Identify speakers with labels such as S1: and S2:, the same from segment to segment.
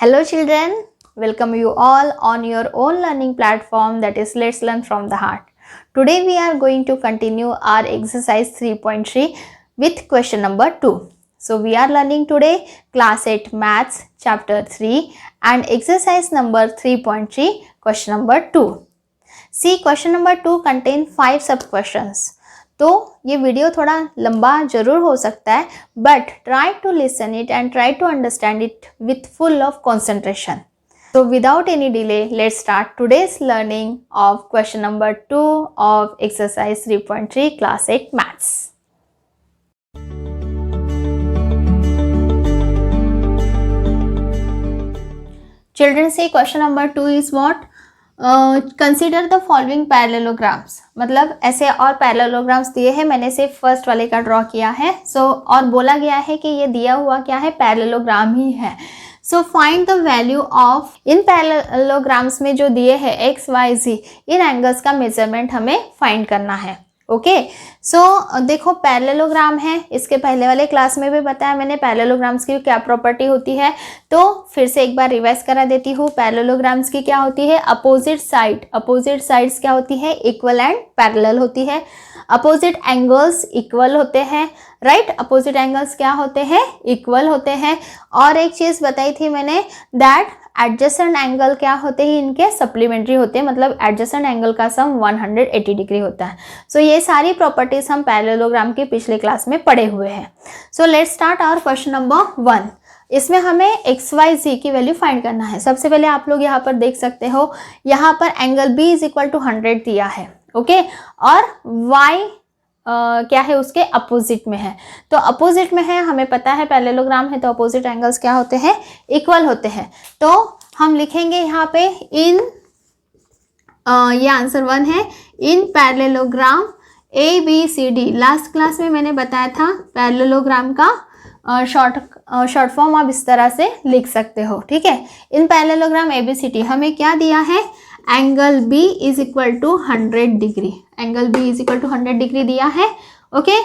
S1: Hello children, welcome you all on your own learning platform, that is Let's Learn from the Heart. Today we are going to continue our exercise 3.3 with question number 2. So we are learning today class 8 maths chapter 3 and exercise number 3.3 question number 2. See, question number 2 contain 5 sub questions. तो ये video थोड़ा लंबा जरूर हो सकता है, but try to listen it and try to understand it with full of concentration. So without any delay, let's start today's learning of question number 2 of exercise 3.3 class 8 maths. Children, say question number 2 is what? Consider the following parallelograms. मतलब ऐसे और parallelograms दिए हैं, मैंने सिर्फ first वाले का draw किया है. और बोला गया है कि ये दिया हुआ क्या है, पैरेललोग्राम ही है. So find the value of in parallelograms में जो दिए हैं एक्स वाई जी, इन एंगल्स का मेजरमेंट हमें फाइंड करना है. ओके, सो देखो पैरेललोग्राम है, इसके पहले वाले क्लास में भी बताया मैंने पैरेललोग्राम्स की क्या प्रॉपर्टी होती है. तो फिर से एक बार रिवाइज करा देती हूँ. पैरेललोग्राम्स की क्या होती है, अपोजिट साइड्स क्या होती है, इक्वल एंड पैरेलल होती है. अपोजिट एंगल्स इक्वल होते हैं, राइट. अपोजिट एंगल्स क्या होते हैं, इक्वल होते हैं. और एक चीज़ बताई थी मैंने, दैट एडजेसेंट एंगल क्या होते हैं, इनके सप्लीमेंट्री होते हैं. मतलब एडजेसेंट एंगल का सम 180 डिग्री होता है. सो ये सारी प्रॉपर्टीज हम पैरेललोग्राम के पिछले क्लास में पढ़े हुए हैं. So let's start our question number 1. इसमें हमें एक्स वाई जी की वैल्यू फाइंड करना है. सबसे पहले आप लोग यहाँ पर देख सकते हो, यहाँ पर angle B is equal to 100 दिया है. ओके, और वाई क्या है, उसके अपोजिट में है. तो अपोजिट में है, हमें पता है पैरेललोग्राम है तो अपोजिट एंगल्स क्या होते हैं, इक्वल होते हैं. तो हम लिखेंगे यहाँ पे इन ये आंसर 1 है, in parallelogram A B C d. Last class में मैंने बताया था पैरेललोग्राम का शॉर्ट फॉर्म आप इस तरह से लिख सकते हो. ठीक है, in parallelogram A B C D हमें क्या दिया है, angle B is equal to 100 degree. Angle B is equal to 100 degree दिया है. ओके,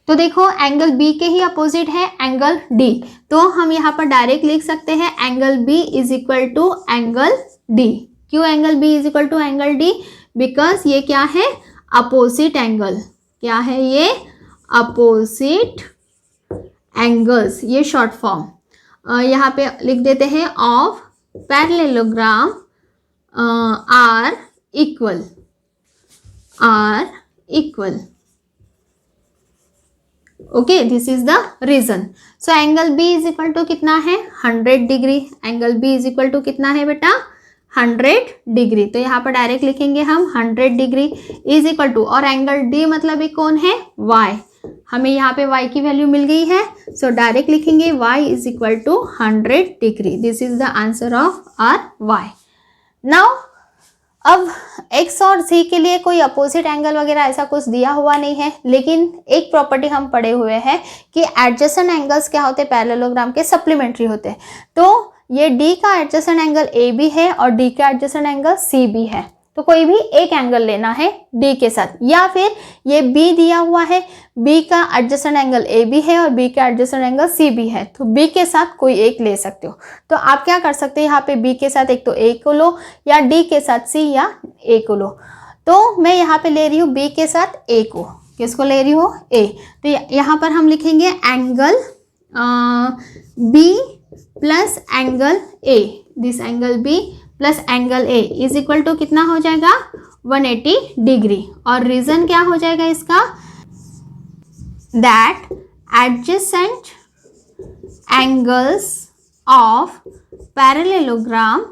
S1: तो देखो एंगल बी के ही अपोजिट है एंगल डी. तो हम यहाँ पर डायरेक्ट लिख सकते हैं angle B is equal to angle D. क्यों angle B is equal to angle D, because ये क्या है, अपोजिट एंगल. क्या है ये, अपोजिट एंगल्स. ये शॉर्ट फॉर्म यहाँ पे लिख देते हैं of parallelogram are equal. Okay, this is the reason. So angle B is equal to कितना है, 100 degree. Angle B is equal to कितना है बेटा, 100 डिग्री. तो यहाँ पर डायरेक्ट लिखेंगे हम 100 डिग्री इज इक्वल टू, और एंगल डी मतलब ये कौन है, y. हमें यहाँ पे y की वैल्यू मिल गई है. सो डायरेक्ट लिखेंगे y is equal to 100 degree. This is the answer of our y. Now अब x और z के लिए कोई अपोजिट एंगल वगैरह ऐसा कुछ दिया हुआ नहीं है, लेकिन एक प्रॉपर्टी हम पढ़े हुए हैं कि एडजेसेंट एंगल्स क्या होते हैं, पैरेललोग्राम के सप्लीमेंट्री होते हैं. तो ये d का एडजेसेंट एंगल ए बी है और d का एडजेसेंट एंगल सी बी है. तो कोई भी एक एंगल लेना है d के साथ, या फिर ये b दिया हुआ है, b का एडजेसेंट एंगल ए बी है और b का एडजेसेंट एंगल सी बी है, तो b के साथ कोई एक ले सकते हो. तो आप क्या कर सकते हो, यहाँ पे b के साथ एक तो a को लो, या d के साथ c या a को लो. तो मैं यहाँ पे ले रही हूँ b के साथ a को. किसको ले रही हूँ, a. तो यहाँ पर हम लिखेंगे angle b plus angle a. This angle b plus angle A is equal to कितना हो जाएगा, 180 डिग्री. और रीजन क्या हो जाएगा इसका, that adjacent angles of parallelogram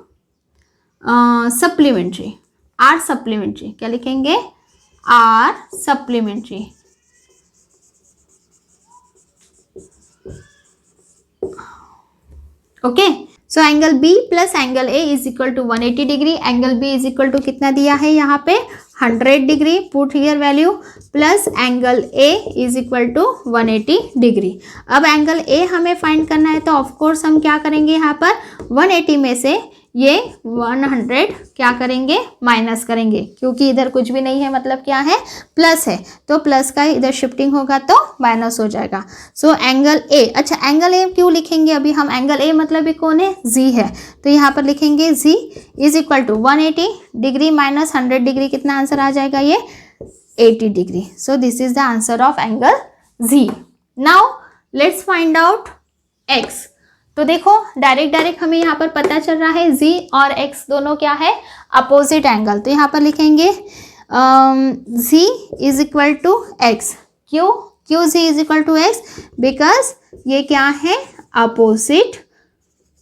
S1: supplementary are supplementary. क्या लिखेंगे, are supplementary. Okay, so angle b plus angle A is equal to 180 degree. Angle B is equal to कितना दिया है यहाँ पे, 100 degree. Put here value, plus angle A is equal to 180 degree. अब angle a हमें find करना है, तो ऑफ कोर्स हम क्या करेंगे, यहाँ पर 180 में से ये 100 क्या करेंगे, माइनस करेंगे, क्योंकि इधर कुछ भी नहीं है, मतलब क्या है, प्लस है, तो प्लस का इधर शिफ्टिंग होगा तो माइनस हो जाएगा। सो एंगल ए, अच्छा एंगल ए क्यों लिखेंगे अभी हम, एंगल ए मतलब भी कौन है, जी है, तो यहाँ पर लिखेंगे G is equal to 180 degree minus 100 degree, कितना आंसर आ जाएगा, ये 80 degree. So this is the answer of angle G. Now let's find out X. तो देखो डायरेक्ट हमें यहाँ पर पता चल रहा है जी और एक्स दोनों क्या है, अपोजिट एंगल, तो यहाँ पर लिखेंगे G is equal to X. क्यों G is equal to X, because ये क्या है,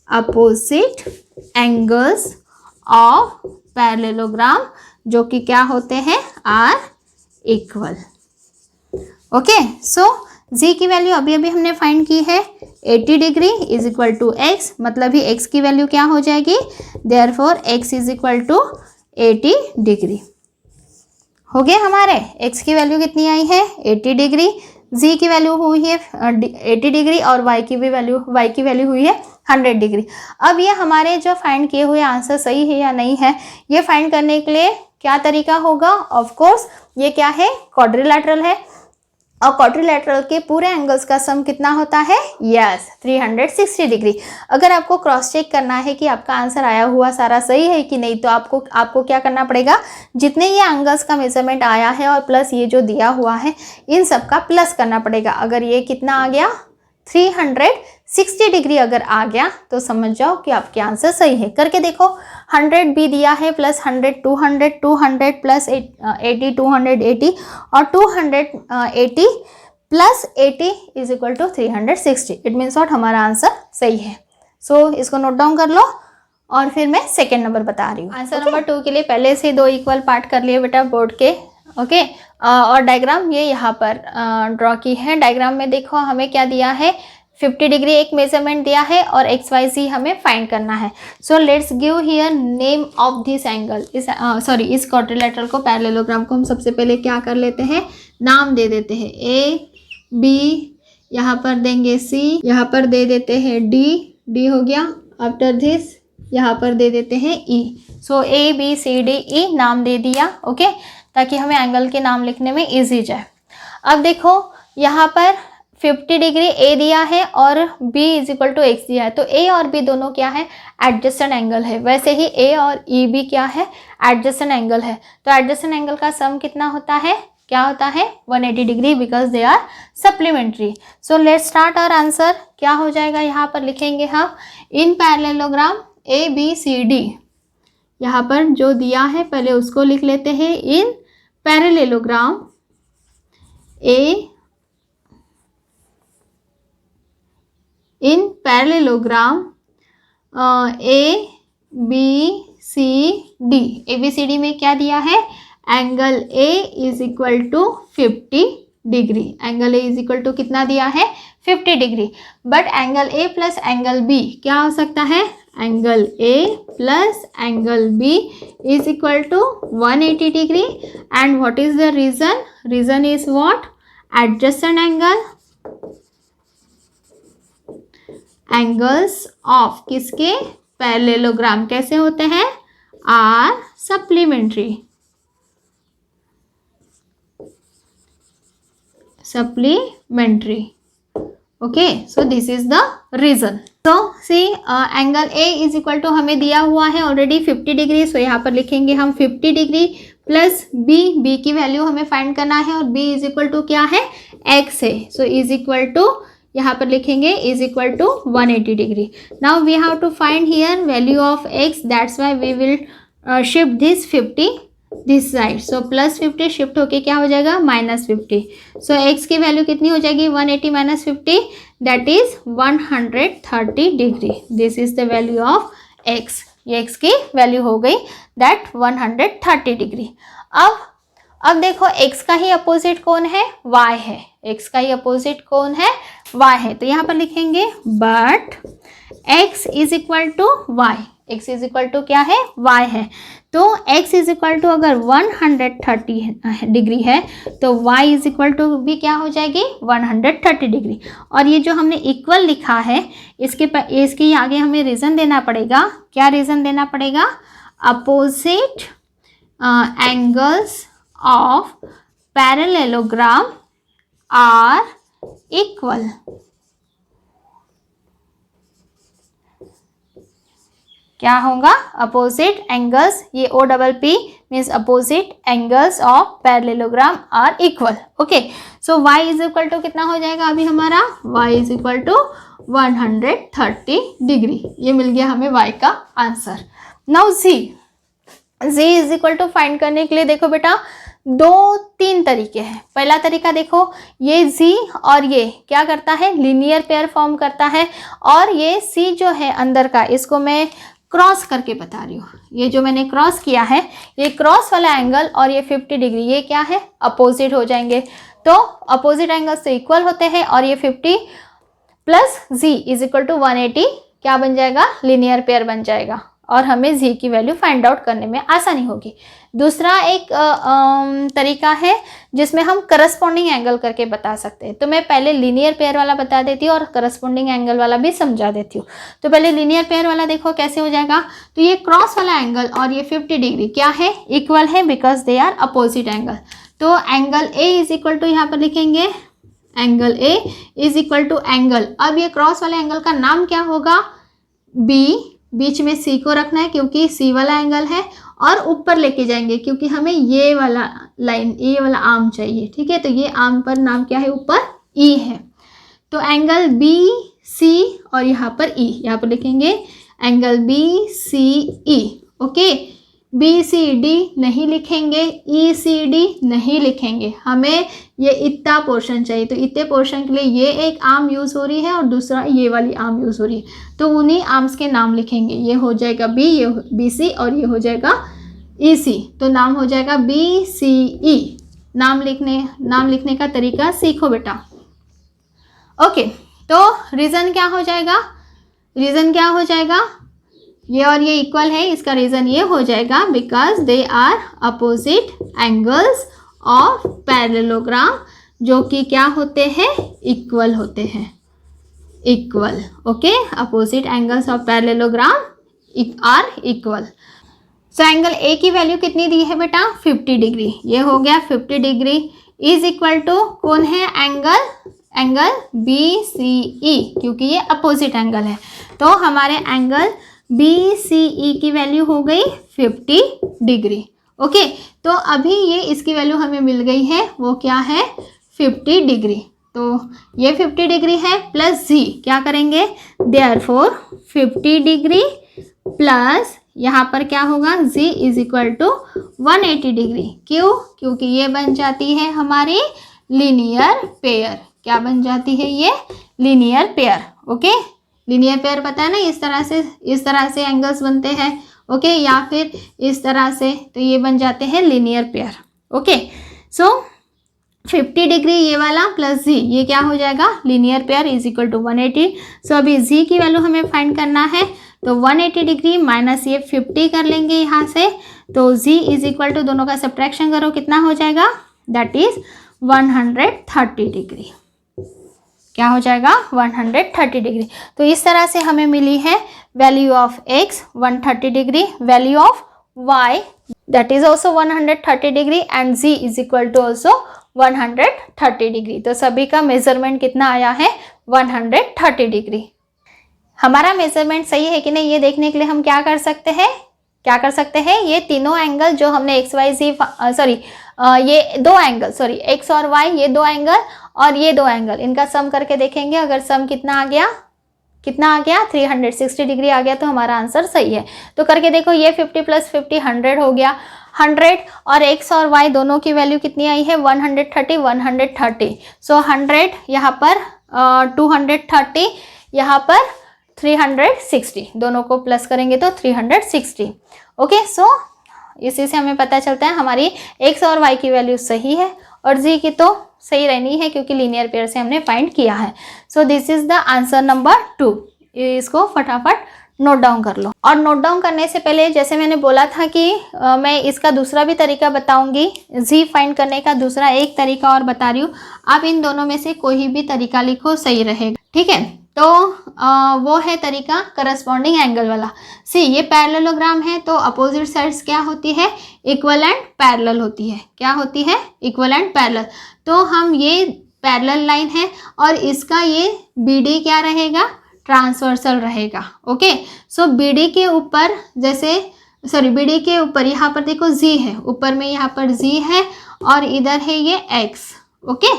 S1: अपोजिट एंगल्स ऑफ पैरेललोग्राम, जो कि क्या होते हैं, are equal. Okay, so g की वैल्यू अभी हमने फाइंड की है 80 degree is equal to x, मतलब ही एक्स की वैल्यू क्या हो जाएगी, therefore x is equal to 80 degree. हो गए हमारे, एक्स की वैल्यू कितनी आई है 80 डिग्री, जी की वैल्यू हुई है 80 डिग्री और वाई की वैल्यू हुई है 100 डिग्री। अब ये हमारे जो फाइंड किए हुए आंसर सही है या नहीं है, ये फाइंड करने के लिए क्या तरीका होगा, ऑफ कोर्स ये क्या है, क्वाड्रिलैटरल है, और क्वाड्रिलैटरल के पूरे एंगल्स का सम कितना होता है, यस 360 डिग्री। अगर आपको क्रॉस चेक करना है कि आपका आंसर आया हुआ सारा सही है कि नहीं, तो आपको क्या करना पड़ेगा, जितने ये एंगल्स का मेजरमेंट आया है और प्लस ये जो दिया हुआ है, इन सब का प्लस करना पड़ेगा। अगर ये कितना आ गया 360 डिग्री अगर आ गया, तो समझ जाओ कि आपके आंसर सही है। करके देखो, 100 भी दिया है, प्लस 100 200 प्लस 80 280 और 280 plus 80 is equal to 360। It means what, हमारा आंसर सही है। सो इसको नोट डाउन कर लो और फिर मैं सेकेंड नंबर बता रही हूँ। आंसर नंबर 2 के लिए पहले से 2 इक्वल पार्ट कर लिए बेटा बोर्ड के। ओके, और डायग्राम ये यहाँ पर ड्रॉ की है। डायग्राम में देखो हमें क्या दिया है, 50 डिग्री एक मेजरमेंट दिया है और एक्स वाई जी हमें फाइंड करना है। So let's give here name of this angle, इस क्वाड्रिलैटरल को, पैरेललोग्राम को हम सबसे पहले क्या कर लेते हैं, नाम दे देते हैं, ए बी, यहाँ पर देंगे सी, यहाँ पर दे देते हैं डी हो गया, आफ्टर दिस यहाँ पर दे देते हैं ई। सो A B C D E नाम दे दिया, ओके, ताकि हमें एंगल के नाम लिखने में ईजी जाए। अब देखो यहाँ पर 50 डिग्री ए दिया है और b is equal to x दिया है, तो a और b दोनों क्या है, एडजेसेंट एंगल है। वैसे ही a और e भी क्या है, एडजेसेंट एंगल है। तो एडजेसेंट एंगल का सम कितना होता है, क्या होता है 180 degree, because they are supplementary. So let's start our answer. क्या हो जाएगा, यहाँ पर लिखेंगे हम in parallelogram A B C d. यहाँ पर जो दिया है पहले उसको लिख लेते हैं, in parallelogram A B C d में क्या दिया है, angle A is equal to 50 degree. Angle A is equal to कितना दिया है, 50 degree. But angle a plus angle b क्या हो सकता है, angle a plus angle B is equal to 180 degree. And what is the reason, reason is what, adjacent angle, angles of किसके, parallelogram कैसे होते हैं, are supplementary, okay. So this is the reason. तो see angle A is equal to हमें दिया हुआ है already 50 degree. सो यहाँ पर लिखेंगे हम 50 डिग्री प्लस बी की वैल्यू हमें फाइंड करना है और बी इज इक्वल टू क्या है, एक्स है। सो इज इक्वल टू यहाँ पर लिखेंगे is equal to 180 degree. Now we have to find here value of x, that's why we will shift this 50 this side. So plus 50 shift होके क्या हो जाएगा, माइनस 50। सो एक्स की value कितनी हो जाएगी, 180 minus 50, that is 130 degree. This is the value of x. ये x की वैल्यू हो गई दैट 130 डिग्री। अब देखो x का ही अपोजिट कौन है, y है। x का ही अपोजिट कौन है, y है। तो यहाँ पर लिखेंगे but x is equal to y। x is equal to क्या है, y है। तो x इज इक्वल टू अगर 130 डिग्री है तो y इज इक्वल टू भी क्या हो जाएगी, 130 डिग्री। और ये जो हमने इक्वल लिखा है इसके आगे हमें रीज़न देना पड़ेगा। क्या रीज़न देना पड़ेगा, opposite angles of parallelogram are equal. क्या होगा, अपोजिट एंगल्स, ये O double P means opposite angles of parallelogram are equal. Okay, so y is equal to कितना हो जाएगा अभी हमारा, y is equal to 130 degree. ये मिल गया हमें y का answer. Now z is equal to find करने के लिए देखो बेटा 2-3 तरीके हैं। पहला तरीका देखो, ये z और ये क्या करता है, लीनियर पेयर फॉर्म करता है। और ये c जो है अंदर का, इसको मैं क्रॉस करके बता रही हूँ। ये जो मैंने क्रॉस किया है, ये क्रॉस वाला एंगल और ये 50 डिग्री, ये क्या है, अपोजिट हो जाएंगे। तो अपोजिट एंगल्स तो इक्वल होते हैं और ये 50 plus z is equal to 180 क्या बन जाएगा, लीनियर पेयर बन जाएगा। और हमें z की वैल्यू फाइंड आउट करने में आसानी होगी। दूसरा एक तरीका है जिसमें हम करस्पॉन्डिंग एंगल करके बता सकते हैं। तो मैं पहले लीनियर पेयर वाला बता देती हूँ और करस्पॉन्डिंग एंगल वाला भी समझा देती हूँ। तो पहले लीनियर पेयर वाला देखो कैसे हो जाएगा। तो ये क्रॉस वाला एंगल और ये 50 डिग्री क्या है, इक्वल है, because they are opposite angle. तो angle A is equal to यहाँ पर लिखेंगे, angle A is equal to angle, अब ये क्रॉस वाले एंगल का नाम क्या होगा, बी। बीच में सी को रखना है क्योंकि सी वाला एंगल है, और ऊपर लेके जाएंगे क्योंकि हमें ये वाला लाइन, ये वाला आर्म चाहिए। ठीक है, तो ये आर्म पर नाम क्या है, ऊपर ई है। तो एंगल बी सी और यहाँ पर ई, यहाँ पर लिखेंगे एंगल बी सी ई। ओके, बी सी डी नहीं लिखेंगे, ई सी डी नहीं लिखेंगे, हमें ये इतना पोर्शन चाहिए। तो इतने पोर्शन के लिए ये एक आर्म यूज़ हो रही है और दूसरा ये वाली आर्म यूज़ हो रही है। तो उन्हीं आर्म्स के नाम लिखेंगे, ये हो जाएगा बी, ये बी सी और ये हो जाएगा ई सी। तो नाम हो जाएगा बी सी ई। नाम लिखने का तरीका सीखो बेटा। ओके, तो रीज़न क्या हो जाएगा, रीज़न क्या हो जाएगा, ये और ये इक्वल है, इसका रीज़न ये हो जाएगा because they are opposite angles of parallelogram, जो कि क्या होते हैं, इक्वल होते हैं, equal. Okay, opposite angles of parallelogram are equal. So angle A की वैल्यू कितनी दी है बेटा, 50 डिग्री। ये हो गया 50 डिग्री इज इक्वल टू कौन है, एंगल बी सी ई, क्योंकि ये अपोजिट एंगल है। तो हमारे एंगल बी सी ई की वैल्यू हो गई 50 डिग्री। ओके, तो अभी ये इसकी वैल्यू हमें मिल गई है, वो क्या है, 50 डिग्री। तो ये 50 डिग्री है प्लस जी, क्या करेंगे, देयरफॉर 50 डिग्री प्लस यहाँ पर क्या होगा, z is equal to 180 degree. क्यों, क्योंकि ये बन जाती है हमारी लीनियर पेयर। क्या बन जाती है ये, linear pair. Okay, linear pair पता है ना, इस तरह से एंगल्स बनते हैं। ओके, या फिर इस तरह से, तो ये बन जाते हैं linear pair. Okay, so 50 degree ये वाला प्लस जी, ये क्या हो जाएगा, linear pair is equal to 180। So अभी जी की वैल्यू हमें फाइंड करना है, तो 180 डिग्री माइनस ये 50 कर लेंगे यहाँ से। तो जी इज इक्वल टू, दोनों का सब्ट्रैक्शन करो, कितना हो जाएगा, दैट इज 130 डिग्री। क्या हो जाएगा, 130 डिग्री। तो इस तरह से हमें मिली है value of x 130 degree, value of y that is also 130 degree and z is equal to also 130 degree. तो सभी का मेजरमेंट कितना आया है, 130 डिग्री। हमारा मेजरमेंट सही है कि नहीं, ये देखने के लिए हम क्या कर सकते हैं, ये तीनों एंगल जो हमने x y z ये दो एंगल, x और y, ये दो एंगल और ये दो एंगल, इनका सम करके देखेंगे। अगर सम कितना आ गया 360 डिग्री आ गया तो हमारा आंसर सही है। तो करके देखो, ये 50 प्लस 50 100 हो गया, 100 और x और y दोनों की वैल्यू कितनी आई है, 130। सो 100 यहाँ पर 230, यहाँ पर 360, दोनों को प्लस करेंगे तो 360। ओके, सो इसी से हमें पता चलता है हमारी x और y की वैल्यू सही है और z की तो सही रहनी है क्योंकि लीनियर पेयर से हमने फाइंड किया है। सो this is the answer number 2। इसको फटाफट नोट डाउन कर लो। और नोट डाउन करने से पहले जैसे मैंने बोला था कि मैं इसका दूसरा भी तरीका बताऊंगी, जी फाइंड करने का दूसरा एक तरीका और बता रही हूँ। आप इन दोनों में से कोई भी तरीका लिखो, सही रहेगा, ठीक है। तो वो है तरीका करस्पॉन्डिंग एंगल वाला। सी ये पैरेललोग्राम है तो अपोजिट साइड्स क्या होती है, इक्वल एंड पैरेलल होती है। क्या होती है, इक्वल एंड पैरेलल। तो हम ये पैरेलल लाइन है और इसका ये BD क्या रहेगा, ट्रांसवर्सल रहेगा। ओके, सो BD के ऊपर BD के ऊपर यहाँ पर देखो Z है, ऊपर में यहाँ पर Z है और इधर है ये X। ओके,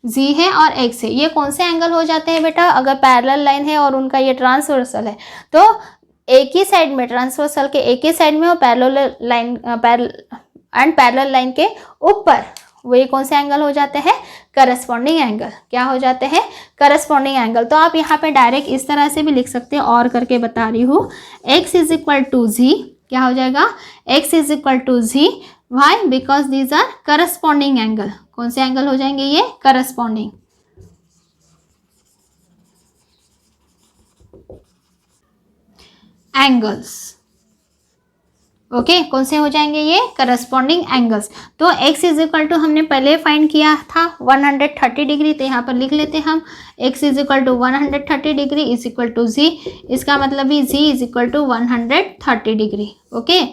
S1: Z है और X है। ये कौन से एंगल हो जाते हैं बेटा, अगर पैरेलल लाइन है और उनका ये ट्रांसवर्सल है तो एक ही साइड में, ट्रांसवर्सल के एक ही साइड में और पैरेलल लाइन के ऊपर वो ये कौन से एंगल हो जाते हैं, करस्पॉन्डिंग एंगल। क्या हो जाते हैं, करस्पॉन्डिंग एंगल। तो आप यहाँ पे डायरेक्ट इस तरह से भी लिख सकते हैं, और करके बता रही हूँ। X is equal to Z, क्या हो जाएगा, X is equal to Z। Why, because these are corresponding angle. कौन से एंगल हो जाएंगे ये, करस्पॉन्डिंग एंगल्स। ओके, कौन से हो जाएंगे ये, करस्पॉन्डिंग एंगल्स। तो x इज इक्वल टू हमने पहले फाइंड किया था 130 डिग्री, तो यहाँ पर लिख लेते हैं हम x is equal to 130 degree is equal to z। इसका मतलब भी z is equal to 130 degree. Okay,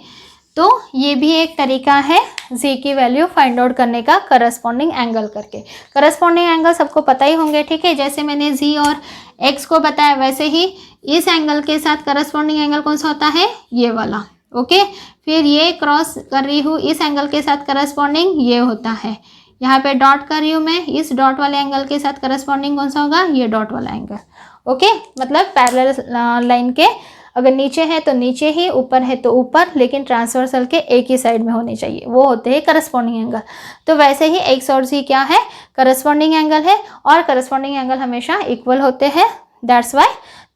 S1: तो ये भी एक तरीका है z की वैल्यू फाइंड आउट करने का, करस्पॉन्डिंग एंगल करके। करस्पॉन्डिंग एंगल सबको पता ही होंगे, ठीक है। जैसे मैंने z और x को बताया वैसे ही इस एंगल के साथ करस्पॉन्डिंग एंगल कौन सा होता है, ये वाला। ओके, फिर ये क्रॉस कर रही हूँ, इस एंगल के साथ करस्पॉन्डिंग ये होता है। यहाँ पे डॉट कर रही हूँ मैं, इस डॉट वाले एंगल के साथ करस्पॉन्डिंग कौन सा होगा, ये डॉट वाला एंगल। ओके, मतलब पैरेलल लाइन के अगर नीचे है तो नीचे ही, ऊपर है तो ऊपर, लेकिन ट्रांसवर्सल के एक ही साइड में होने चाहिए, वो होते हैं करस्पॉन्डिंग एंगल। तो वैसे ही x और z क्या है, करस्पॉन्डिंग एंगल है, और करस्पॉन्डिंग एंगल हमेशा इक्वल होते हैं, दैट्स वाई।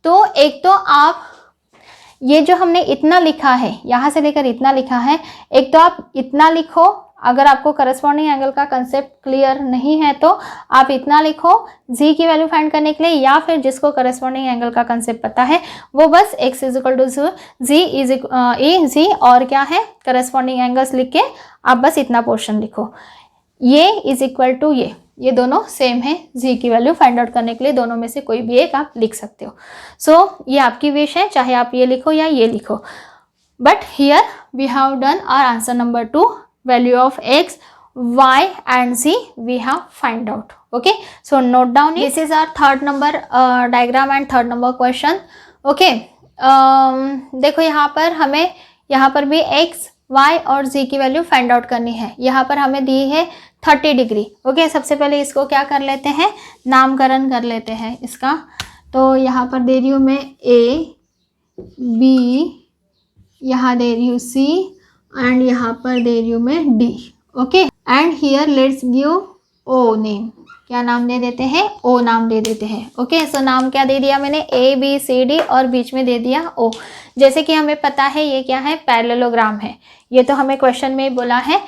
S1: तो एक तो आप ये जो हमने इतना लिखा है, यहाँ से लेकर इतना लिखा है, एक तो आप इतना लिखो। अगर आपको करस्पॉन्डिंग एंगल का कंसेप्ट क्लियर नहीं है तो आप इतना लिखो z की वैल्यू फाइंड करने के लिए, या फिर जिसको करस्पॉन्डिंग एंगल का कंसेप्ट पता है वो बस x is equal to z और क्या है, करस्पॉन्डिंग एंगल्स लिख के आप बस इतना पोर्शन लिखो। ये इज इक्वल टू ये दोनों सेम है। z की वैल्यू फाइंड आउट करने के लिए दोनों में से कोई भी एक आप लिख सकते हो। सो ये आपकी विश है, चाहे आप ये लिखो या ये लिखो। But here we have done our answer number 2, value of x, y and z we have find out. Okay, so note down it. This is our third number diagram and third number question. Okay, देखो यहाँ पर हमें यहाँ पर भी x, y और z की value find out करनी है। यहाँ पर हमें दी है 30 डिग्री। ओके, सबसे पहले इसको क्या कर लेते हैं, नामकरण कर लेते हैं इसका। तो यहाँ पर दे रही हूँ मैं a, b, यहाँ दे रही हूँ c एंड यहाँ पर दे रही हूँ मैं d। Okay, and here let's give o name. क्या नाम दे देते हैं, o नाम दे देते हैं। ओके, सो नाम क्या दे दिया मैंने, a b c d और बीच में दे दिया o। जैसे कि हमें पता है ये क्या है, पैरेललोग्राम है। ये तो हमें क्वेश्चन में बोला है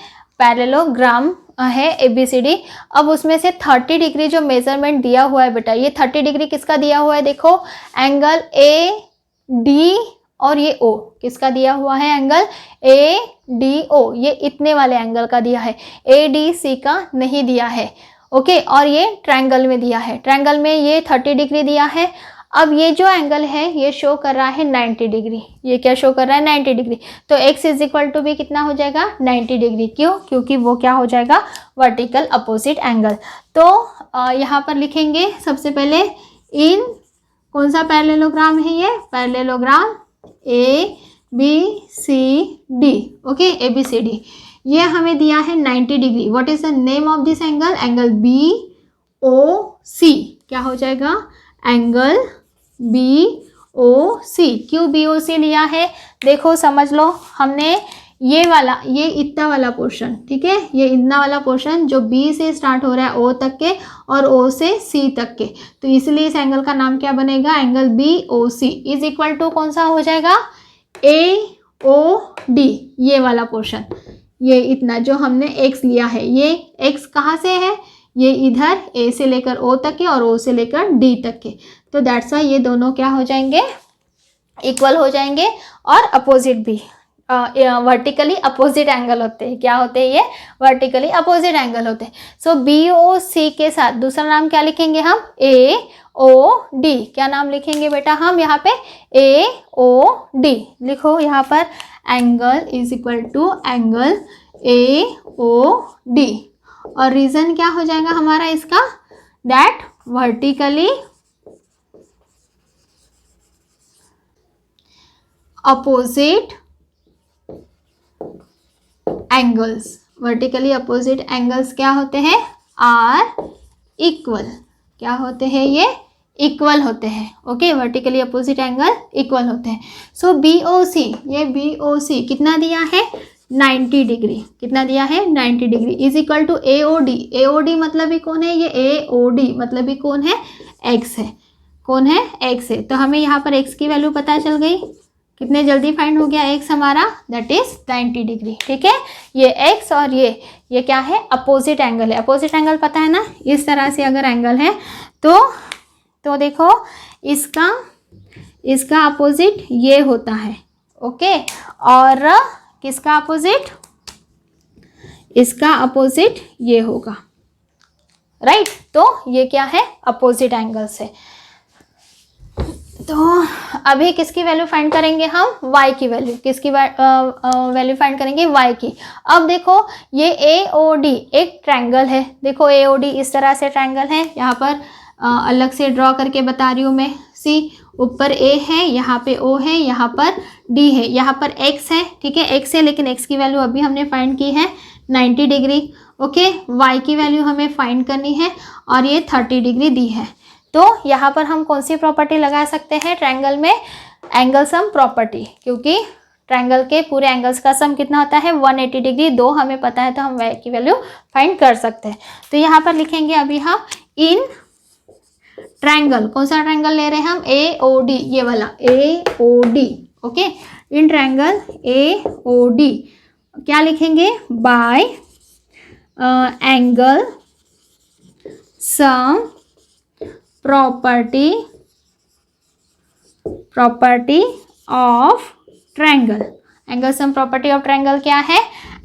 S1: पैरेललोग्राम है ABCD। अब उसमें से 30 डिग्री जो मेजरमेंट दिया हुआ है बेटा, ये 30 डिग्री किसका दिया हुआ है, देखो एंगल AD और ये O किसका दिया हुआ है, एंगल ADO, ये इतने वाले एंगल का दिया है, ADC का नहीं दिया है। ओके, और ये ट्रायंगल में दिया है, ट्रायंगल में ये 30 डिग्री दिया है। अब ये जो एंगल है ये शो कर रहा है 90 डिग्री। ये क्या शो कर रहा है, 90 डिग्री। तो x इज इक्वल टू भी कितना हो जाएगा, 90 डिग्री। क्यों, क्योंकि वो क्या हो जाएगा, वर्टिकल अपोजिट एंगल। तो यहाँ पर लिखेंगे सबसे पहले इन कौन सा पैरेललोग्राम है, ये पैरेललोग्राम ABCD। ओके, ABCD ये हमें दिया है 90 degree. What is the name of this angle, angle BOC। क्या हो जाएगा, एंगल BOC। क्यों BOC लिया है, देखो समझ लो, हमने ये वाला, ये इतना वाला पोर्शन, ठीक है, ये इतना वाला पोर्शन जो B से स्टार्ट हो रहा है O तक के और O से C तक के, तो इसलिए इस एंगल का नाम क्या बनेगा, angle BOC is equal to कौन सा हो जाएगा, AOD। ये वाला पोर्शन, ये इतना जो हमने x लिया है, ये x कहाँ से है, ये इधर A से लेकर O तक के और O से लेकर D तक के। तो दैट्स वाई ये दोनों क्या हो जाएंगे, इक्वल हो जाएंगे, और अपोजिट भी वर्टिकली अपोजिट एंगल होते हैं। क्या होते हैं ये? वर्टिकली अपोजिट एंगल होते हैं। सो BOC के साथ दूसरा नाम क्या लिखेंगे हम? AOD। क्या नाम लिखेंगे बेटा हम यहाँ पे? AOD लिखो यहाँ पर। Angle is equal to angle AOD। और रीजन क्या हो जाएगा हमारा इसका? That vertically opposite angles, vertically opposite angles क्या होते हैं? Are equal. क्या होते हैं ये? इक्वल होते हैं। Okay, vertically opposite angle equal होते हैं। सो BOC, ये BOC कितना दिया है? 90 डिग्री। कितना दिया है? 90 degree is equal to AOD। AOD मतलब भी कौन है? ये AOD मतलब भी कौन है? X है। कौन है? X है। तो हमें यहाँ पर X की वैल्यू पता चल गई। कितने जल्दी फाइंड हो गया X हमारा? That is 90 degree. ठीक है, ये X और ये क्या है? अपोजिट एंगल है। अपोजिट एंगल पता है ना? इस तरह से अगर एंगल है तो देखो इसका अपोजिट ये होता है। ओके, और किसका अपोजिट? इसका अपोजिट ये होगा, राइट? तो ये क्या है? अपोजिट एंगल से। तो अभी किसकी वैल्यू फाइंड करेंगे हम? Y की वैल्यू। किसकी वैल्यू फाइंड करेंगे? Y की। अब देखो ये AOD एक ट्रायंगल है। देखो AOD इस तरह से ट्रायंगल है। यहाँ पर अलग से ड्रॉ करके बता रही हूँ मैं। सी, ऊपर A है, यहाँ पे O है, यहाँ पर D है, यहाँ पर X है। ठीक है, X है, लेकिन X की वैल्यू अभी हमने फाइंड की है 90 डिग्री। ओके, Y की वैल्यू हमें फाइंड करनी है और ये 30 डिग्री दी है। तो यहाँ पर हम कौन सी प्रॉपर्टी लगा सकते हैं ट्रायंगल में? एंगल सम प्रॉपर्टी, क्योंकि ट्रायंगल के पूरे एंगल्स का सम कितना होता है? 180 डिग्री। 2 हमें पता है तो हम Y की वैल्यू फाइंड कर सकते हैं। तो यहाँ पर लिखेंगे अभी हम इन ट्रायंगल। कौन सा ट्रायंगल ले रहे हैं हम? AOD, ये वाला AOD। Okay, in triangle AOD क्या लिखेंगे? Bye angle sum property of triangle. Angle sum property of triangle क्या है?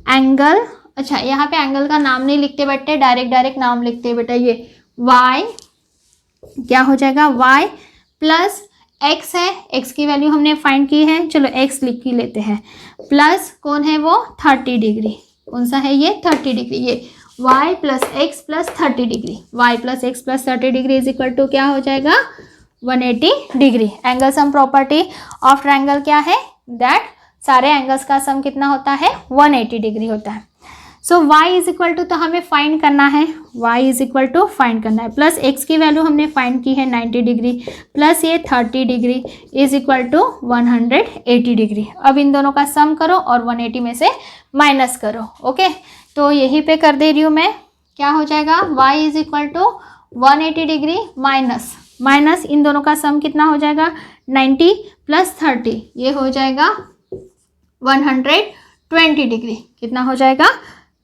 S1: एंगल, अच्छा यहाँ पे एंगल का नाम नहीं लिखते बेटे, डायरेक्ट नाम लिखते हैं बेटा। ये y क्या हो जाएगा? y प्लस x है। x की वैल्यू हमने फाइंड की है, चलो x लिख ही लेते हैं। प्लस कौन है वो? 30 डिग्री। कौन सा है ये? 30 डिग्री। ये y plus x plus 30 degree. y plus x plus 30 degree is equal to क्या हो जाएगा? 180 degree. Angle sum property of triangle क्या है? दैट सारे एंगल्स का सम कितना होता है? 180 डिग्री होता है। So y is equal to, तो हमें फाइंड करना है, y is equal to find करना है। प्लस x की वैल्यू हमने फाइंड की है 90 डिग्री, प्लस ये 30 degree is equal to 180 degree. अब इन दोनों का सम करो और 180 में से माइनस करो। ओके, तो यहीं पे कर दे रही हूँ मैं। क्या हो जाएगा? y is equal to 180 degree minus इन दोनों का सम कितना हो जाएगा? 90 प्लस 30, ये हो जाएगा 120 डिग्री। कितना हो जाएगा?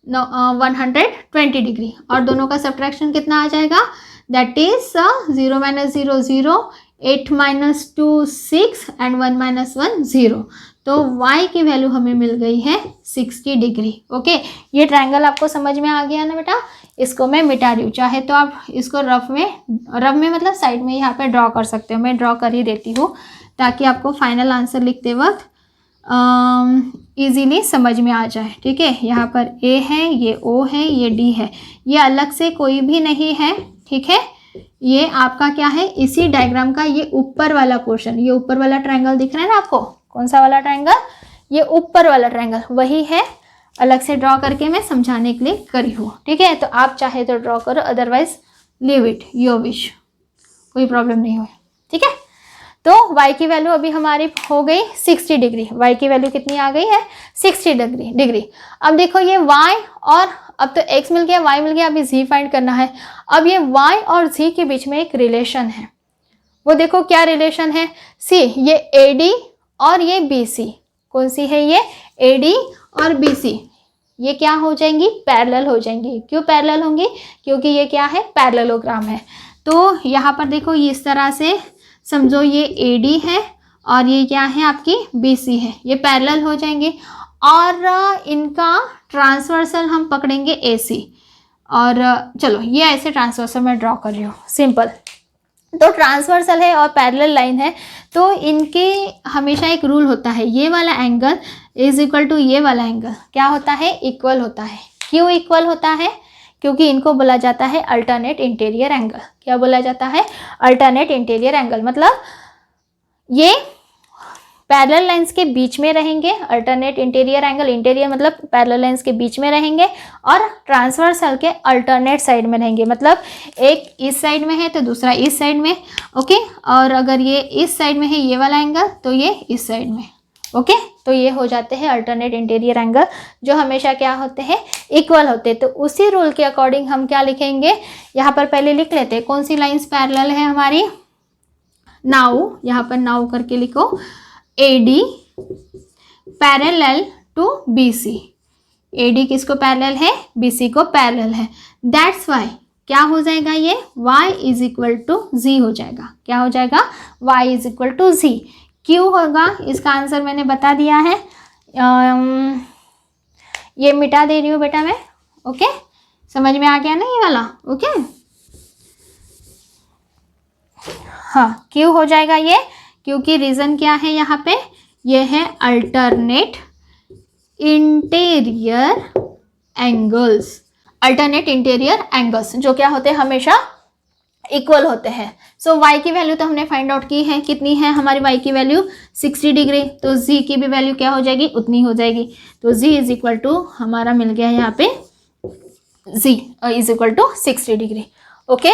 S1: 120 डिग्री। और दोनों का सब्ट्रैक्शन कितना आ जाएगा? That is 0 minus 0 0, 8 minus 2 6 and 1 minus 1 0। तो y की वैल्यू हमें मिल गई है 60 डिग्री। ओके, ये ट्रायंगल आपको समझ में आ गया ना बेटा? इसको मैं मिटा रही हूँ, चाहे तो आप इसको रफ में मतलब साइड में यहाँ पे ड्रॉ कर सकते हो। मैं ड्रॉ कर ही देती हूँ ताकि आपको फाइनल आंसर लिखते वक्त इजीली समझ में आ जाए। ठीक है, यहाँ पर A है, ये O है, ये D है, ये अलग से कोई भी नहीं है। ठीक है, ये आपका क्या है? इसी डायग्राम का ये ऊपर वाला पोर्शन, ये ऊपर वाला ट्रायंगल दिख रहा है ना आपको? कौन सा वाला ट्रायंगल? ये ऊपर वाला ट्रायंगल वही है। अलग से ड्रॉ करके मैं समझाने के लिए करी हूँ। ठीक है, तो आप चाहे तो ड्रॉ करो, otherwise leave it, your wish, कोई प्रॉब्लम नहीं हो। ठीक है, तो y की वैल्यू अभी हमारी हो गई 60 डिग्री। y की वैल्यू कितनी आ गई है? 60 डिग्री। अब देखो ये y और अब तो x मिल गया, y मिल गया, अभी z फाइंड करना है। अब ये y और z के बीच में एक रिलेशन है, वो देखो क्या रिलेशन है? सी, ये AD और ये BC। कौन सी है ये? AD और BC। ये क्या हो जाएंगी? पैरेलल हो जाएंगी। क्यों पैरेलल होंगी? क्योंकि ये क्या है? पैरेललोग्राम है। तो यहाँ पर देखो इस तरह से समझो, ये AD है और ये क्या है आपकी BC है, ये पैरेलल हो जाएंगे। और इनका ट्रांसवर्सल हम पकड़ेंगे AC। और चलो ये ऐसे ट्रांसवर्सल मैं ड्रॉ कर रही हूँ, सिंपल। तो ट्रांसवर्सल है और पैरेलल लाइन है, तो इनके हमेशा एक रूल होता है, ये वाला एंगल इज इक्वल टू ये वाला एंगल क्या होता है, इक्वल होता है। क्यों इक्वल होता है? क्योंकि इनको बोला जाता है अल्टरनेट इंटीरियर एंगल। क्या बोला जाता है? Alternate interior angle. मतलब ये पैरेलल लाइंस के बीच में रहेंगे, अल्टरनेट इंटीरियर एंगल, इंटीरियर मतलब पैरेलल लाइंस के बीच में रहेंगे, और ट्रांसवर्सल के अल्टरनेट साइड में रहेंगे। मतलब एक इस साइड में है तो दूसरा इस साइड में, ओके। और अगर ये इस साइड में है ये वाला एंगल, तो ये इस साइड में, ओके। तो ये हो जाते हैं अल्टरनेट इंटीरियर एंगल, जो हमेशा क्या होते हैं, इक्वल होते हैं। तो उसी रूल के अकॉर्डिंग हम क्या लिखेंगे, यहाँ पर पहले लिख लेते हैं कौन सी लाइंस पैरेलल है हमारी। नाउ यहाँ पर नाउ करके लिखो, AD parallel to BC। AD किसको पैरेलल है? BC को पैरेलल है। दैट्स वाई क्या हो जाएगा, ये y is equal to Z हो जाएगा। क्या हो जाएगा? y is equal to Z। क्यों होगा, इसका आंसर मैंने बता दिया है। ये मिटा दे रही हूँ बेटा मैं, ओके। समझ में आ गया ना ये वाला, ओके। हाँ, क्यों हो जाएगा ये? क्योंकि रीज़न क्या है यहाँ पे, ये है alternate interior angles. Alternate interior angles जो क्या होते हैं, हमेशा इक्वल होते हैं। सो y की वैल्यू तो हमने फाइंड आउट की है, कितनी है हमारी y की वैल्यू 60 डिग्री। तो z की भी वैल्यू क्या हो जाएगी, उतनी हो जाएगी। तो z इज इक्वल टू हमारा मिल गया यहाँ पे, z is equal to 60 degree, okay.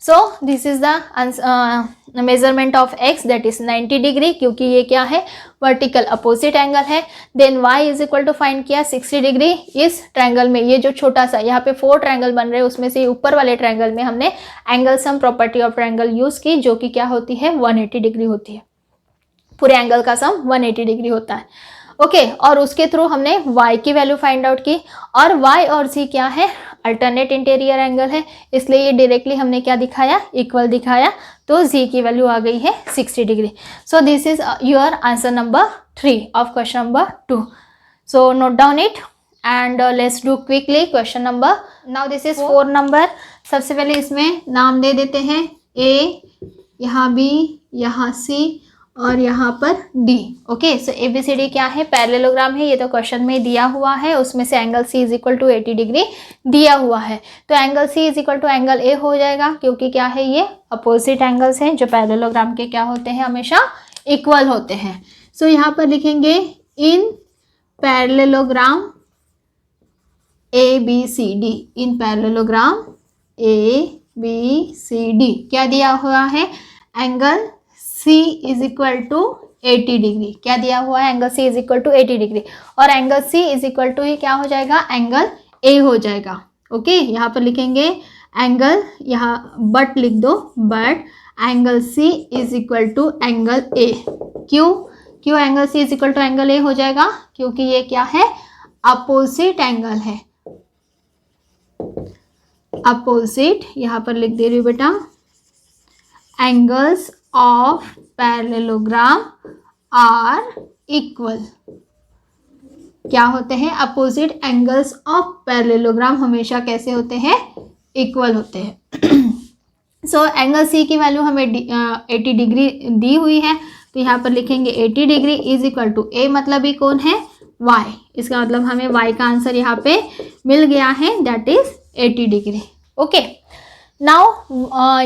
S1: So this is the measurement of x, that is 90 degree, क्योंकि ये क्या है, वर्टिकल अपोजिट एंगल है। Then y is equal to find किया 60 डिग्री। इस ट्रायंगल में ये जो छोटा सा यहाँ पे 4 ट्रायंगल बन रहे हैं, उसमें से ऊपर वाले ट्रायंगल में हमने angle sum property of triangle use की, जो कि क्या होती है, 180 डिग्री होती है। पूरे एंगल का सम 180 डिग्री होता है, ओके। और उसके थ्रू हमने y की वैल्यू फाइंड आउट की, और y और z क्या है, अल्टरनेट इंटीरियर एंगल है, इसलिए ये डायरेक्टली हमने क्या दिखाया, इक्वल दिखाया। तो z की वैल्यू आ गई है 60 degree. So this is your answer number 3 of question number 2। So note down it and let's do quickly question number. Now this is 4 number. सबसे पहले इसमें नाम दे देते हैं, A, यहाँ B, यहाँ C और यहाँ पर D, ओके। सो ABCD क्या है, पैरेललोग्राम है, ये तो क्वेश्चन में दिया हुआ है। उसमें से angle C is equal to 80 degree दिया हुआ है, तो angle C is equal to angle A हो जाएगा, क्योंकि क्या है, ये अपोजिट एंगल्स हैं जो पैरेललोग्राम के क्या होते हैं, हमेशा इक्वल होते हैं। सो यहाँ पर लिखेंगे in parallelogram ABCD, in parallelogram ABCD क्या दिया हुआ है, angle C is equal to 80 degree. क्या दिया हुआ है, angle C is equal to 80 degree, और angle C is equal to ही क्या हो जाएगा, एंगल A हो जाएगा, ओके। यहाँ पर लिखेंगे एंगल, यहाँ बट लिख दो, but angle C is equal to angle A। क्यों angle C is equal to angle A हो जाएगा, क्योंकि ये क्या है, अपोजिट एंगल है, अपोजिट। यहाँ पर लिख दे रही हूँ बेटा, angles of parallelogram are equal. क्या होते हैं, अपोजिट एंगल्स ऑफ पैरेललोग्राम हमेशा कैसे होते हैं, इक्वल होते हैं। सो एंगल C की वैल्यू हमें 80 डिग्री दी हुई है, तो यहाँ पर लिखेंगे 80 degree is equal to A, मतलब ये कौन है, Y। इसका मतलब हमें Y का आंसर यहाँ पे मिल गया है, that is 80 degree, okay. Now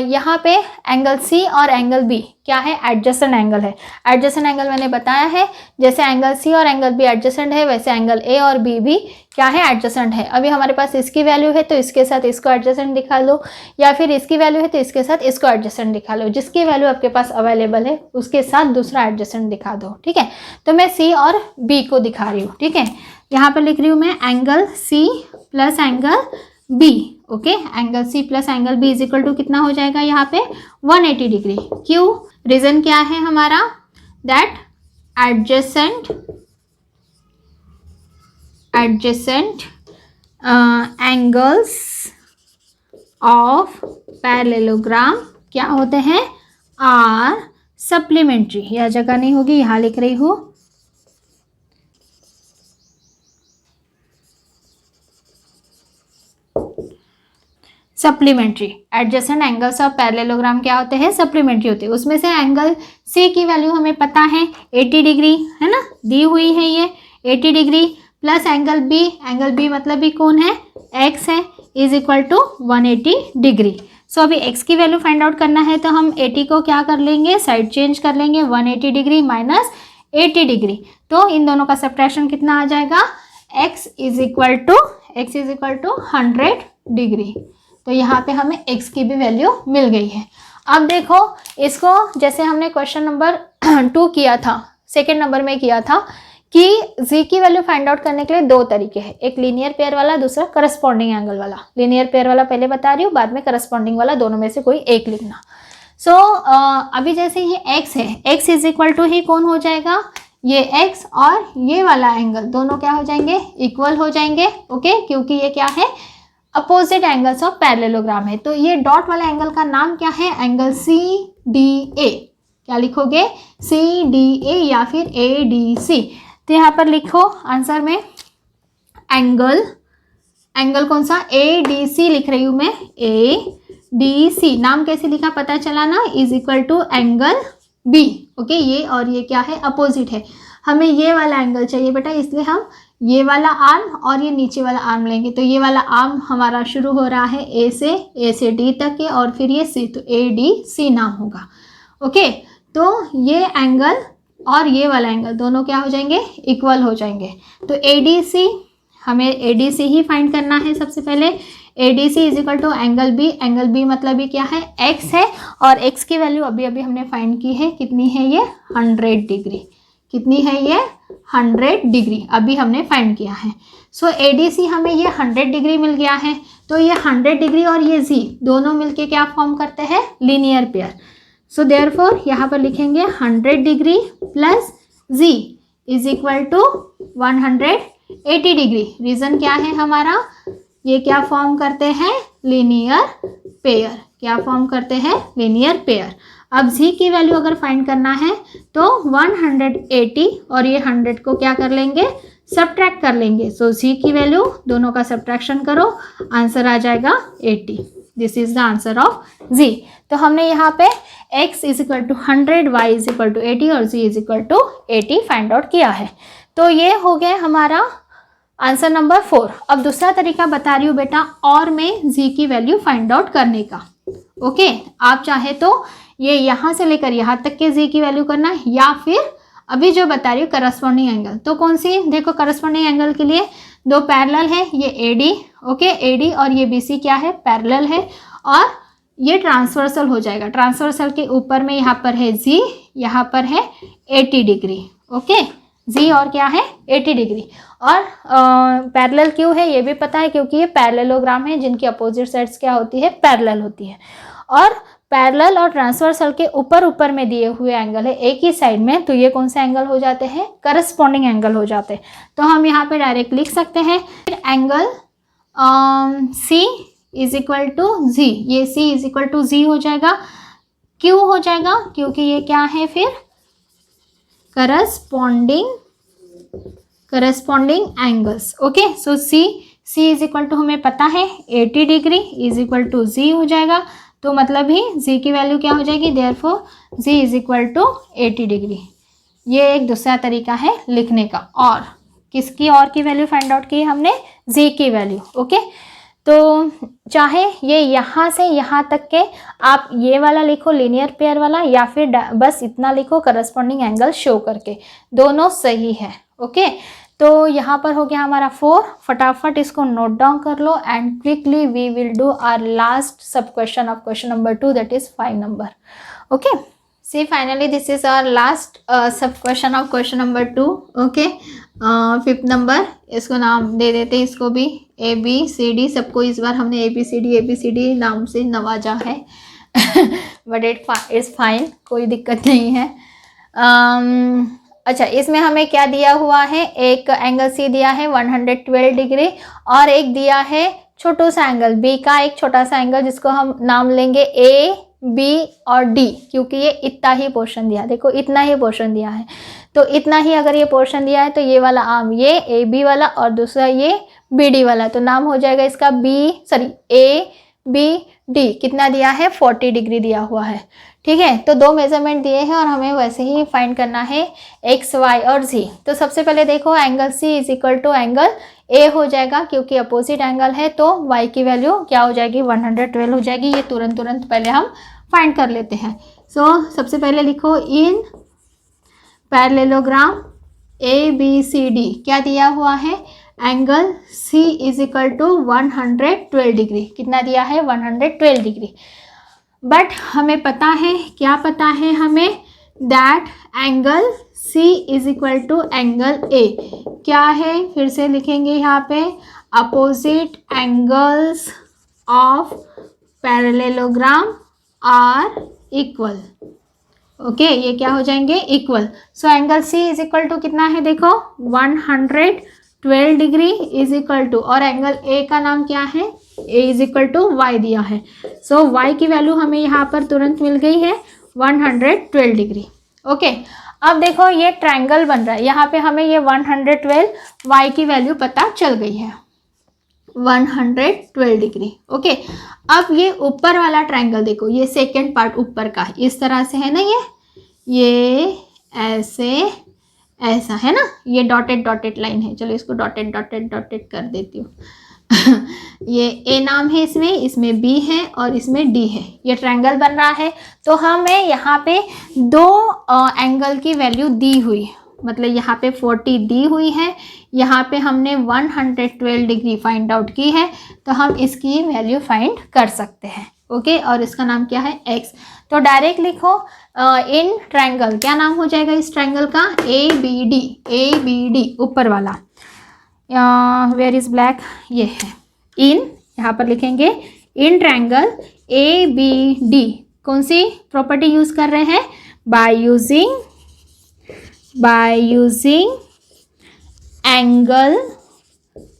S1: यहाँ पे एंगल C और एंगल B क्या है, एडजेसेंट एंगल है। एडजेसेंट एंगल मैंने बताया है, जैसे एंगल C और एंगल B एडजेसेंट है, वैसे एंगल A और B भी क्या है, एडजेसेंट है। अभी हमारे पास इसकी वैल्यू है तो इसके साथ इसको एडजेसेंट दिखा लो, या फिर इसकी वैल्यू है तो इसके साथ इसको एडजेसेंट दिखा लो। जिसकी वैल्यू आपके पास अवेलेबल है उसके साथ दूसरा एडजेसेंट दिखा दो, ठीक है। तो मैं C और B को दिखा रही हूँ, ठीक है। यहाँ पर लिख रही हूँ मैं angle C plus angle B, okay. Angle C plus angle B is equal to कितना हो जाएगा, यहाँ पे 180 डिग्री। क्यों, रीजन क्या है हमारा, that adjacent angles of parallelogram क्या होते हैं, आर सप्लीमेंट्री, यह जगह नहीं होगी, यहाँ लिख रही हूँ supplementary. Adjacent angles of parallelogram क्या होते हैं? सप्लीमेंट्री होते हैं। उसमें से एंगल सी की वैल्यू हमें पता है 80 डिग्री है ना, दी हुई है ये 80 डिग्री, प्लस एंगल बी मतलब भी कौन है? एक्स है, इज इक्वल टू 180 डिग्री। सो अभी एक्स की वैल्यू फाइंड आउट करना है तो हम 80 को क्या कर लेंगे? साइड चेंज कर लेंगे, 180 डिग्री माइनस 80 डिग्री, तो इन दोनों का सब्ट्रैक्शन कितना आ जाएगा? x is equal to 100 degree. तो यहाँ पे हमें x की भी वैल्यू मिल गई है। अब देखो इसको, जैसे हमने क्वेश्चन नंबर 2 किया था, सेकेंड नंबर में किया था कि z की वैल्यू फाइंड आउट करने के लिए दो तरीके हैं, एक लीनियर पेयर वाला, दूसरा करस्पॉन्डिंग एंगल वाला। लीनियर पेयर वाला पहले बता रही हूँ, बाद में करस्पॉन्डिंग वाला, दोनों में से कोई एक लिखना। सो अभी जैसे ये x है, x इज इक्वल टू ही कौन हो जाएगा? ये x और ये वाला एंगल दोनों क्या हो जाएंगे? इक्वल हो जाएंगे। ओके, क्योंकि ये क्या है? अपोजिट एंगल्स ऑफ पैरेललोग्राम है। तो ये डॉट वाला एंगल का नाम क्या है? Angle CDA। क्या लिखोगे? CDA या फिर ADC। तो यहाँ पर लिखो आंसर में एंगल कौन सा? ADC लिख रही हूँ मैं, ADC। नाम कैसे लिखा पता चला ना? Is equal to angle B। ओके, ये और ये क्या है? अपोजिट है। हमें ये वाला एंगल चाहिए बेटा, इसलिए हम ये वाला आर्म और ये नीचे वाला आर्म लेंगे। तो ये वाला आर्म हमारा शुरू हो रहा है A से D तक के, और फिर ये C, तो ADC नाम होगा। ओके, तो ये एंगल और ये वाला एंगल दोनों क्या हो जाएंगे? इक्वल हो जाएंगे। तो ADC, हमें ADC ही फाइंड करना है सबसे पहले। ADC is equal to angle B। Angle B मतलब भी क्या है? X है, और X की वैल्यू अभी अभी हमने फाइंड की है, कितनी है ये? 100 डिग्री। कितनी है ये? 100 डिग्री अभी हमने फाइंड किया है। सो ADC हमें ये 100 डिग्री मिल गया है। तो ये 100 डिग्री और ये Z दोनों मिलके क्या फॉर्म करते हैं? Linear pair. सो देयरफॉर यहाँ पर लिखेंगे 100 degree plus Z is equal to 180 degree. Reason क्या है हमारा? ये क्या फॉर्म करते हैं? Linear pair. क्या फॉर्म करते हैं? Linear pair. अब z की वैल्यू अगर फाइंड करना है तो 180 और ये 100 को क्या कर लेंगे? सब्ट्रैक्ट कर लेंगे। सो z की वैल्यू, दोनों का सब्ट्रैक्शन करो, आंसर आ जाएगा 80। This is the answer of z। तो हमने यहाँ पे x is equal to 100, y is equal to 80 और z is equal to 80 find out किया है। तो ये हो गया हमारा आंसर नंबर 4। अब दूसरा तरीका बता रही हूँ बेटा, और में z की वैल्यू फाइंड आउट करने का। ओके, आप चाहे तो ये यहाँ से लेकर यहाँ तक के z की वैल्यू करना, या फिर अभी जो बता रही हूँ करस्पॉन्डिंग एंगल। तो कौन सी? देखो करस्पॉन्डिंग एंगल के लिए दो पैरेलल है, ये AD, ओके, AD और ये BC क्या है? पैरेलल है, और ये ट्रांसवर्सल हो जाएगा। ट्रांसवर्सल के ऊपर में यहाँ पर है Z, यहाँ पर है 80 डिग्री। ओके, Z और क्या है? 80 डिग्री। और पैरेलल क्यों है ये भी पता है, क्योंकि ये पैरेललोग्राम है जिनकी अपोजिट साइड्स क्या होती है? पैरेलल होती है। और पैरेलल और ट्रांसवर्सल के ऊपर में दिए हुए एंगल है एक ही साइड में, तो ये कौन से एंगल हो जाते हैं? करस्पॉन्डिंग एंगल हो जाते हैं। तो हम यहाँ पे डायरेक्ट लिख सकते हैं angle C is equal to Z। ये C is equal to Z हो जाएगा। क्यों हो जाएगा? क्योंकि ये क्या है फिर? Corresponding angles. Okay, so C is equal to हमें पता है 80 degree is equal to Z हो जाएगा। तो मतलब ही Z की वैल्यू क्या हो जाएगी? Therefore Z is equal to 80 degree. ये एक दूसरा तरीका है लिखने का। और किसकी और की वैल्यू फाइंड आउट की हमने? Z की वैल्यू। ओके, तो चाहे ये यहाँ से यहाँ तक के आप ये वाला लिखो लीनियर पेयर वाला, या फिर बस इतना लिखो करस्पॉन्डिंग एंगल शो करके, दोनों सही है। ओके, तो यहाँ पर हो गया हमारा 4। फटाफट इसको नोट डाउन कर लो, and quickly we will do our last sub question of question number 2, that is 5 number. Okay, see finally this is our last sub question of question number 2। Okay, 5th number, इसको नाम दे देते, इसको भी ABCD, सबको इस बार हमने ABCD नाम से नवाजा है बट इट्स फाइन, कोई दिक्कत नहीं है। अच्छा, इसमें हमें क्या दिया हुआ है? एक एंगल C दिया है 112 डिग्री, और एक दिया है छोटू सा एंगल B का, एक छोटा सा एंगल जिसको हम नाम लेंगे बी और डी, क्योंकि ये इतना ही पोर्शन दिया, देखो इतना ही पोर्शन दिया है, तो इतना ही अगर ये पोर्शन दिया है तो ये वाला आर्म ये ए बी वाला और दूसरा ये बी डी वाला, तो नाम हो जाएगा इसका ए बी डी। कितना दिया है? 40 डिग्री दिया हुआ है। ठीक है, तो दो मेजरमेंट दिए हैं और हमें वैसे ही फाइंड करना है एक्स वाई और जी। तो सबसे पहले देखो angle C is equal to angle A हो जाएगा, क्योंकि अपोजिट एंगल है तो y की वैल्यू क्या हो जाएगी? 112 हो जाएगी। ये तुरंत पहले हम फाइंड कर लेते हैं। सबसे पहले लिखो in parallelogram A B C D क्या दिया हुआ है? Angle C is equal to 112 degree. कितना दिया है? 112 डिग्री। बट हमें पता है, क्या पता है हमें? That angle C is equal to angle A क्या है? फिर से लिखेंगे यहाँ पे, opposite angles of parallelogram are equal. Okay, ये क्या हो जाएंगे? Equal. So angle C is equal to कितना है? देखो 112 डिग्री इज इक्वल टू, और एंगल A का नाम क्या है? A is equal to Y दिया है। सो y की वैल्यू हमें यहाँ पर तुरंत मिल गई है 112 डिग्री। ओके, अब देखो ये ट्रायंगल बन रहा है, यहाँ पे हमें ये 112 y की वैल्यू पता चल गई है 112 डिग्री। ओके, अब ये ऊपर वाला ट्रायंगल देखो, ये सेकेंड पार्ट ऊपर का इस तरह से है ना, ये ऐसे ऐसा है ना, ये डॉटेड लाइन है। चलो इसको डॉटेड कर देती हूँ। ये ए नाम है, इसमें B है और इसमें D है। ये ट्रायंगल बन रहा है, तो हमें यहाँ पे दो एंगल की वैल्यू दी हुई, मतलब यहाँ पे 40 दी हुई है, यहाँ पे हमने 112 डिग्री फाइंड आउट की है, तो हम इसकी वैल्यू फाइंड कर सकते हैं। ओके, और इसका नाम क्या है? x। तो डायरेक्ट लिखो इन ट्रायंगल, क्या नाम हो जाएगा इस ट्रायंगल का? ए बी डी ऊपर वाला। Where is black? ये है इन, यहाँ पर लिखेंगे in triangle A B D. कौन सी प्रॉपर्टी यूज कर रहे हैं? बाय यूजिंग एंगल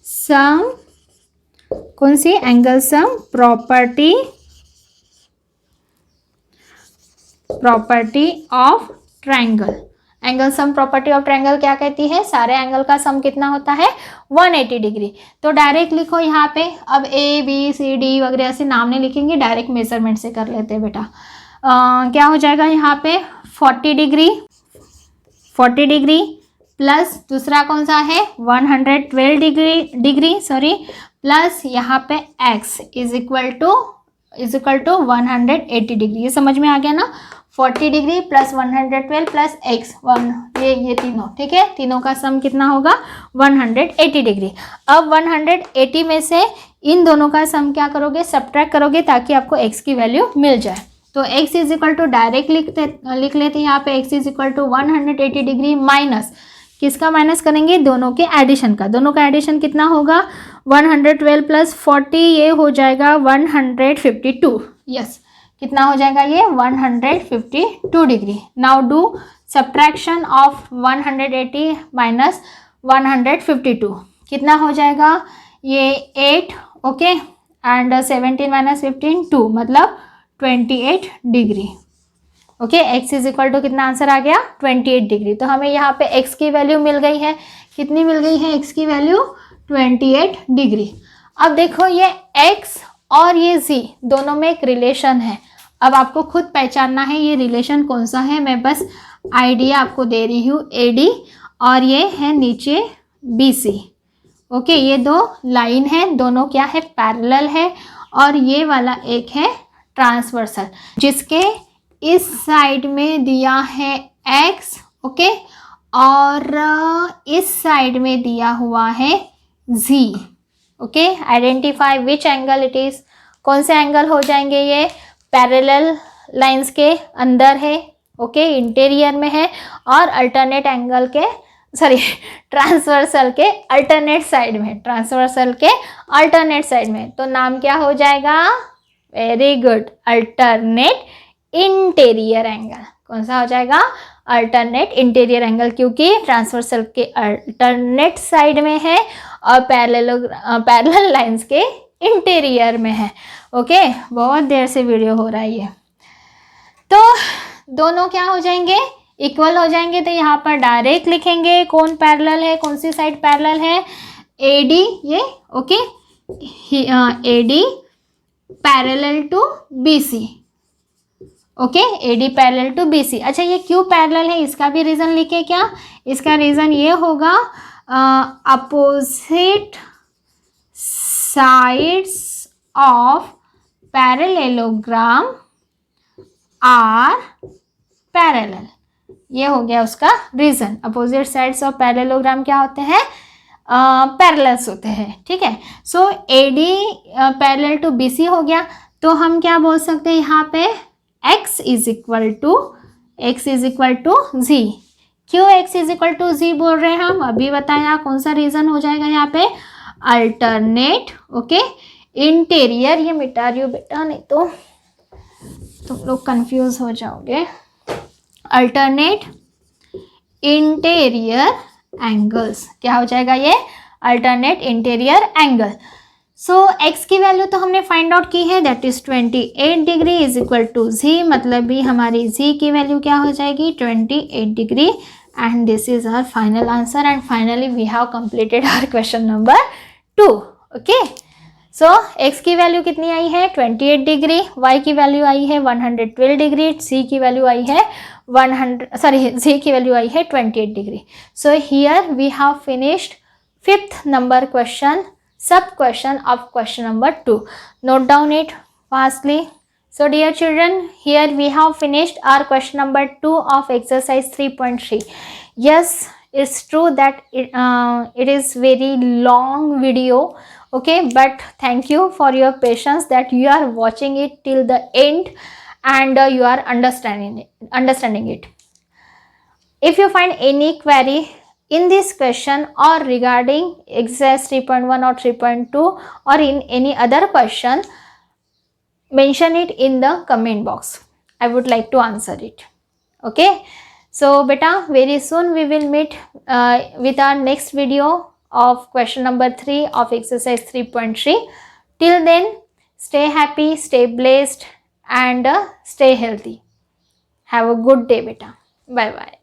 S1: सम, कौन सी? Angle sum property of triangle. Angle sum property of triangle क्या कहती है? सारे एंगल का सम कितना होता है? 180 डिग्री। तो डायरेक्ट लिखो यहाँ पे, अब ए बी सी डी वगैरह से नाम नहीं लिखेंगे, डायरेक्ट मेजरमेंट से कर लेते हैं बेटा। क्या हो जाएगा यहाँ पे? 40 डिग्री प्लस दूसरा कौन सा है? 112 डिग्री प्लस यहाँ पे x is equal to 180 degree. ये समझ में आ गया ना? 40 डिग्री प्लस 112 प्लस x, ये तीनों, ठीक है, तीनों का सम कितना होगा? 180 डिग्री। अब 180 में से इन दोनों का सम क्या करोगे? सब्ट्रैक्ट करोगे, ताकि आपको x की वैल्यू मिल जाए। तो x is equal to direct लिख लेते हैं यहाँ पे, x is equal to 180 degree minus, किसका माइनस करेंगे? दोनों के एडिशन का। दोनों का एडिशन कितना होगा? 112 प्लस 40, ये हो जाएगा 152। यस, कितना हो जाएगा ये? 152 degree. Now do subtraction of 180 minus 152, कितना हो जाएगा? ये 8, ओके, एंड 17 माइनस 15 2, मतलब 28 degree. Okay, x is equal to कितना आंसर आ गया? 28 डिग्री। तो हमें यहाँ पे x की वैल्यू मिल गई है, कितनी मिल गई है x की वैल्यू? 28 डिग्री। अब देखो ये x और ये z दोनों में एक रिलेशन है। अब आपको खुद पहचानना है ये रिलेशन कौन सा है, मैं बस आइडिया आपको दे रही हूँ। AD और ये है नीचे BC। ओके, ये दो लाइन है, दोनों क्या है? पैरेलल है, और ये वाला एक है ट्रांसवर्सल, जिसके इस साइड में दिया है x, ओके, और इस साइड में दिया हुआ है z। Okay, identify which angle it is. कौन से एंगल हो जाएंगे ये? पैरेलल लाइंस के अंदर है, ओके, इंटीरियर में है, और अल्टरनेट एंगल के ट्रांसवर्सल के अल्टरनेट साइड में, तो नाम क्या हो जाएगा? Very good, alternate interior angle. कौन सा हो जाएगा? अल्टरनेट इंटीरियर एंगल, क्योंकि ट्रांसवर्सल के अल्टरनेट साइड में है और पैरेलल लाइंस के इंटीरियर में है। ओके, बहुत देर से वीडियो हो रहा है ये। तो दोनों क्या हो जाएंगे, इक्वल हो जाएंगे। तो यहाँ पर डायरेक्ट लिखेंगे कौन पैरेलल है, कौन सी साइड पैरेलल है, AD ये, okay, AD parallel to BC, okay, AD parallel to BC। अच्छा, ये क्यों पैरेलल है इसका भी रीज़न लिखे क्या, इसका रीज़न ये होगा opposite sides of parallelogram are parallel, ये हो गया उसका reason. Opposite sides of parallelogram क्या होते हैं, पैरेलल्स होते हैं, ठीक है। So AD parallel to BC हो गया। तो हम क्या बोल सकते हैं यहाँ पे, x is equal to z। क्यों x is equal to z बोल रहे हैं हम, अभी बताया कौन सा रीज़न हो जाएगा यहाँ पे, अल्टरनेट, ओके, इंटीरियर, ये मिटा रही हूँ बेटा नहीं तो तुम लोग कंफ्यूज हो जाओगे, अल्टरनेट इंटीरियर एंगल्स, क्या हो जाएगा ये, alternate interior angle. So x की वैल्यू तो हमने फाइंड आउट की है, that is 28 degree is equal to z, मतलब भी हमारी z की वैल्यू क्या हो जाएगी, 28 degree. And this is our final answer and finally we have completed our question number 2, okay. So x की वैल्यू कितनी आई है, 28 डिग्री, y की वैल्यू आई है 112 डिग्री, z की वैल्यू आई है z की वैल्यू आई है 28 degree. So here we have finished 5th number question, sub question of question number 2. Note down it fastly. So dear children, here we have finished our question number 2 of exercise 3.3. Yes, it's true that it is very long video, okay, but thank you for your patience that you are watching it till the end and you are understanding it. If you find any query in this question or regarding exercise 3.1 or 3.2 or in any other question, mention it in the comment box. I would like to answer it, okay. So beta, very soon we will meet with our next video of question number 3 of exercise 3.3. Till then, stay happy, stay blessed and stay healthy. Have a good day beta. Bye bye.